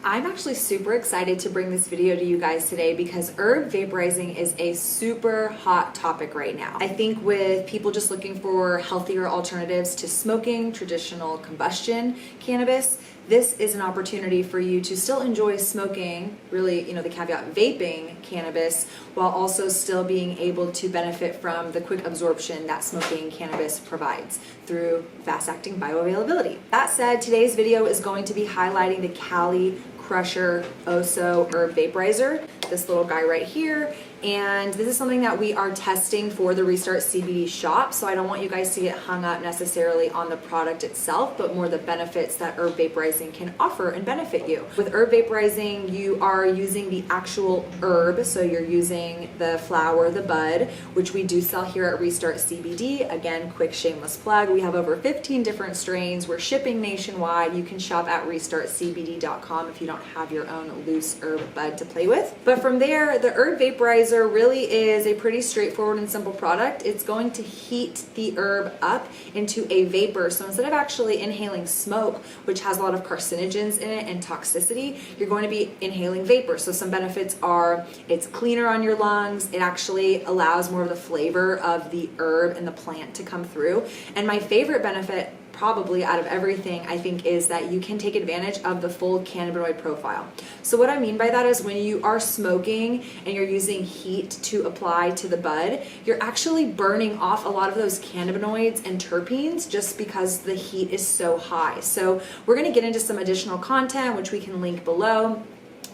I'm actually super excited to bring this video to you guys today because herb vaporizing is a super hot topic right now. I think with people just looking for healthier alternatives to smoking, traditional combustion cannabis, this is an opportunity for you to still enjoy smoking, really, the caveat, vaping cannabis, while also still being able to benefit from the quick absorption that smoking cannabis provides through fast-acting bioavailability. That said, today's video is going to be highlighting the Cali Crusher OSO herb vaporizer, this little guy right here. And this is something that we are testing for the Restart CBD shop, so I don't want you guys to get hung up necessarily on the product itself, but more the benefits that herb vaporizing can offer and benefit you. With herb vaporizing, you are using the actual herb, so you're using the flower, the bud, which we do sell here at Restart CBD. Again, quick shameless plug, we have over 15 different strains. We're shipping nationwide. You can shop at restartcbd.com if you don't have your own loose herb bud to play with. But from there, the herb vaporizer really is a pretty straightforward and simple product. It's going to heat the herb up into a vapor. So instead of actually inhaling smoke, which has a lot of carcinogens in it and toxicity, you're going to be inhaling vapor. So some benefits are it's cleaner on your lungs. It actually allows more of the flavor of the herb and the plant to come through. And my favorite benefit probably out of everything, I think, is that you can take advantage of the full cannabinoid profile. So what I mean by that is when you are smoking and you're using heat to apply to the bud, you're actually burning off a lot of those cannabinoids and terpenes just because the heat is so high. So we're going to get into some additional content, which we can link below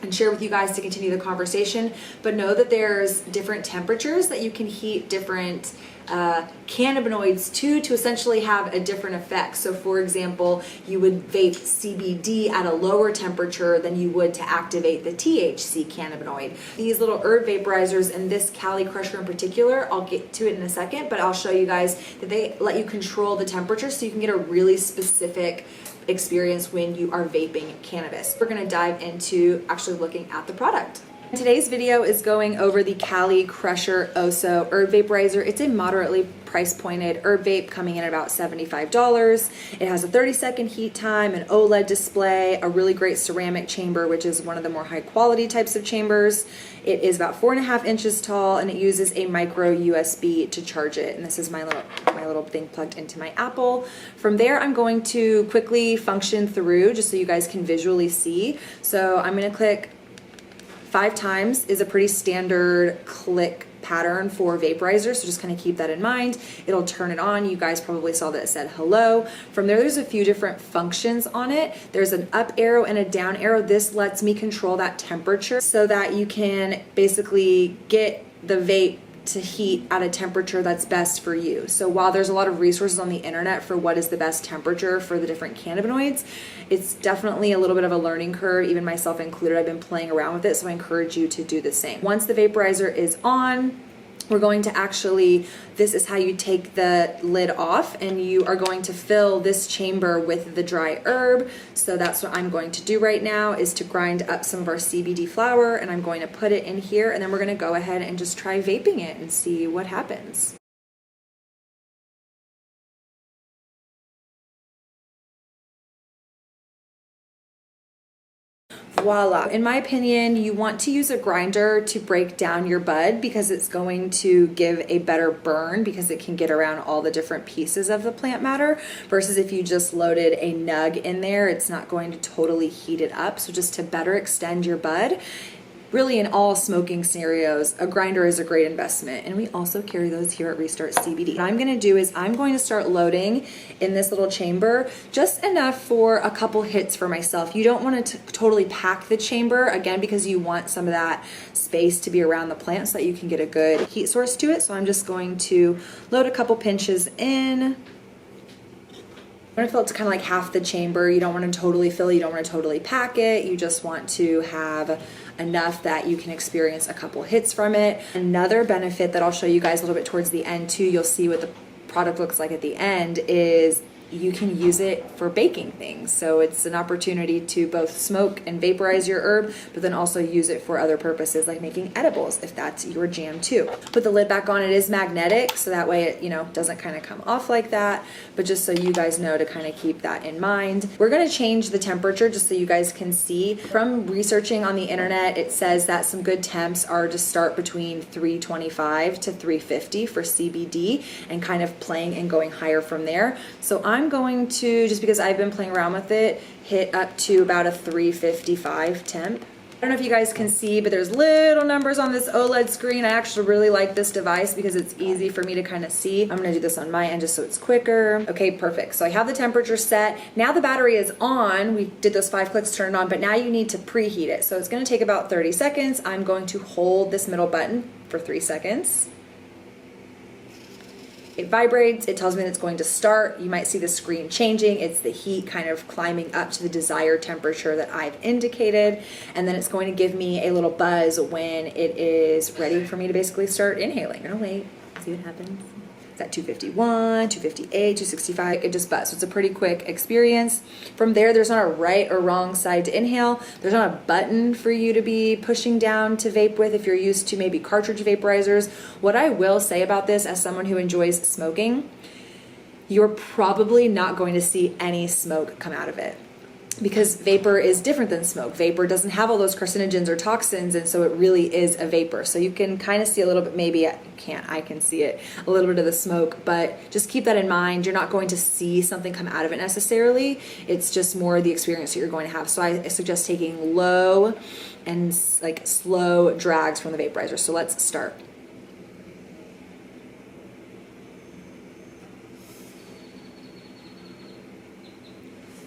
and share with you guys to continue the conversation, but know that there's different temperatures that you can heat different cannabinoids to essentially have a different effect. So for example, you would vape CBD at a lower temperature than you would to activate the THC cannabinoid. These little herb vaporizers and this Cali Crusher in particular, I'll get to it in a second, but I'll show you guys that they let you control the temperature so you can get a really specific experience when you are vaping cannabis. We're going to dive into actually looking at the product. Today's video is going over the Cali Crusher OSO herb vaporizer. It's a moderately price pointed herb vape coming in at about $75. It has a 30-second heat time, an OLED display, a really great ceramic chamber, which is one of the more high quality types of chambers. It is about 4.5 inches tall, and it uses a micro USB to charge it. And this is my little thing plugged into my Apple. From there, I'm going to quickly function through just so you guys can visually see. So I'm going to click 5 times is a pretty standard click pattern for vaporizers, so just kind of keep that in mind. It'll turn it on. You guys probably saw that it said hello. From there's a few different functions on it. There's an up arrow and a down arrow. This lets me control that temperature so that you can basically get the vape to heat at a temperature that's best for you. So while there's a lot of resources on the internet for what is the best temperature for the different cannabinoids, it's definitely a little bit of a learning curve, even myself included. I've been playing around with it, so I encourage you to do the same. Once the vaporizer is on, we're going to actually, this is how you take the lid off, and you are going to fill this chamber with the dry herb. So that's what I'm going to do right now, is to grind up some of our CBD flower, and I'm going to put it in here, and then we're going to go ahead and just try vaping it and see what happens. Voila. In my opinion, you want to use a grinder to break down your bud because it's going to give a better burn because it can get around all the different pieces of the plant matter versus if you just loaded a nug in there, it's not going to totally heat it up. So just to better extend your bud, really in all smoking scenarios, a grinder is a great investment. And we also carry those here at Restart CBD. What I'm gonna do is I'm going to start loading in this little chamber, just enough for a couple hits for myself. You don't want to totally pack the chamber, again, because you want some of that space to be around the plant so that you can get a good heat source to it. So I'm just going to load a couple pinches in. I'm going to fill it to kind of like half the chamber. You don't want to totally fill it. You don't want to totally pack it. You just want to have enough that you can experience a couple hits from it. Another benefit that I'll show you guys a little bit towards the end too, you'll see what the product looks like at the end, is you can use it for baking things. So it's an opportunity to both smoke and vaporize your herb, but then also use it for other purposes like making edibles if that's your jam too. Put the lid back on. It is magnetic, so that way it, you know, doesn't kind of come off like that, but just so you guys know to kind of keep that in mind. We're going to change the temperature just so you guys can see. From researching on the internet, it says that some good temps are to start between 325 to 350 for CBD and kind of playing and going higher from there. So I'm going to, just because I've been playing around with it, hit up to about a 355 temp. I don't know if you guys can see, but there's little numbers on this OLED screen. I actually really like this device because it's easy for me to kind of see. I'm gonna do this on my end just so it's quicker. Okay, perfect. So I have the temperature set. Now the battery is on. We did those 5 clicks, turn it on, but now you need to preheat it. So it's gonna take about 30 seconds. I'm going to hold this middle button for 3 seconds. It vibrates, it tells me that it's going to start. You might see the screen changing. It's the heat kind of climbing up to the desired temperature that I've indicated. And then it's going to give me a little buzz when it is ready for me to basically start inhaling. Oh wait, see what happens. It's at 251, 258, 265, it just buzzed. So it's a pretty quick experience. From there, there's not a right or wrong side to inhale. There's not a button for you to be pushing down to vape with if you're used to maybe cartridge vaporizers. What I will say about this as someone who enjoys smoking, you're probably not going to see any smoke come out of it, because vapor is different than smoke. Vapor doesn't have all those carcinogens or toxins, and so it really is a vapor. So you can kind of see a little bit, maybe I can see it, a little bit of the smoke, but just keep that in mind. You're not going to see something come out of it necessarily. It's just more the experience that you're going to have. So I suggest taking low and like slow drags from the vaporizer. So let's start.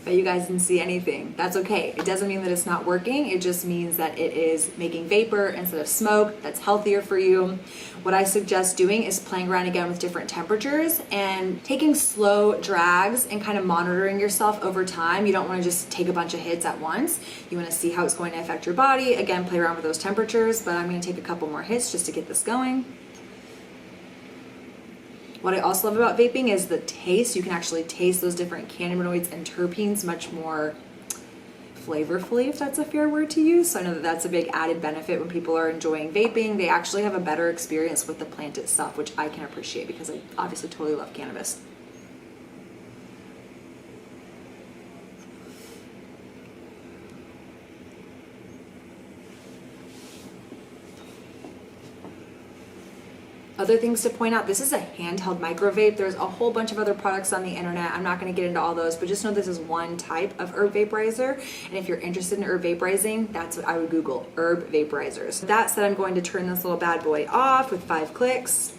But you guys didn't see anything. That's okay. It doesn't mean that it's not working. It just means that it is making vapor instead of smoke. That's healthier for you. What I suggest doing is playing around again with different temperatures and taking slow drags and kind of monitoring yourself over time. You don't want to just take a bunch of hits at once. You want to see how it's going to affect your body. Again, play around with those temperatures, but I'm going to take a couple more hits just to get this going. What I also love about vaping is the taste. You can actually taste those different cannabinoids and terpenes much more flavorfully, if that's a fair word to use. So I know that that's a big added benefit when people are enjoying vaping. They actually have a better experience with the plant itself, which I can appreciate because I obviously totally love cannabis. Other things to point out, this is a handheld micro vape. There's a whole bunch of other products on the internet. I'm not gonna get into all those, but just know this is one type of herb vaporizer. And if you're interested in herb vaporizing, that's what I would Google, herb vaporizers. That said, I'm going to turn this little bad boy off with 5 clicks,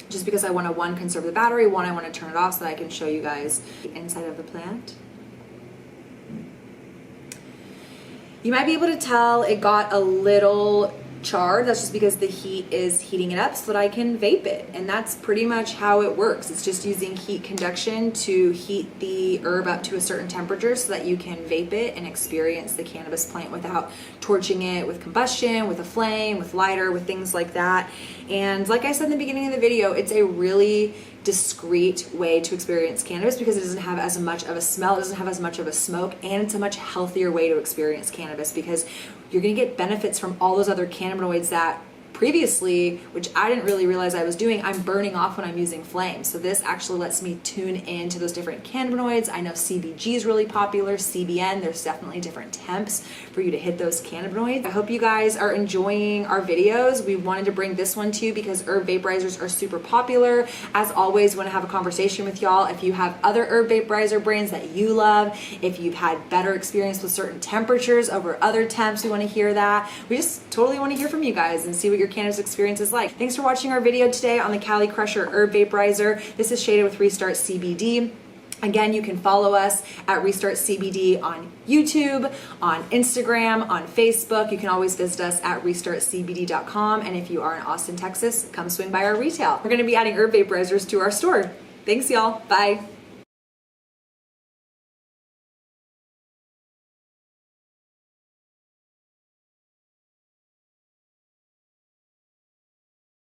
just because I wanna, one, conserve the battery, one, I wanna turn it off so that I can show you guys the inside of the plant. You might be able to tell it got a little charred. That's just because the heat is heating it up so that I can vape it, and that's pretty much how it works. It's just using heat conduction to heat the herb up to a certain temperature so that you can vape it and experience the cannabis plant without torching it with combustion, with a flame, with lighter, with things like that. And like I said in the beginning of the video, it's a really discreet way to experience cannabis because it doesn't have as much of a smell, it doesn't have as much of a smoke, and it's a much healthier way to experience cannabis because you're going to get benefits from all those other cannabinoids that previously, which I didn't really realize I was doing, I'm burning off when I'm using flames. So this actually lets me tune into those different cannabinoids. I know CBG is really popular, CBN, there's definitely different temps for you to hit those cannabinoids. I hope you guys are enjoying our videos. We wanted to bring this one to you because herb vaporizers are super popular. As always, want to have a conversation with y'all. If you have other herb vaporizer brands that you love, if you've had better experience with certain temperatures over other temps, we want to hear that. We just totally want to hear from you guys and see what your cannabis experience is like. Thanks for watching our video today on the Cali Crusher Herb Vaporizer. This is Shayda with Restart CBD. Again, you can follow us at Restart CBD on YouTube, on Instagram, on Facebook. You can always visit us at restartcbd.com. And if you are in Austin, Texas, come swing by our retail. We're going to be adding herb vaporizers to our store. Thanks, y'all. Bye.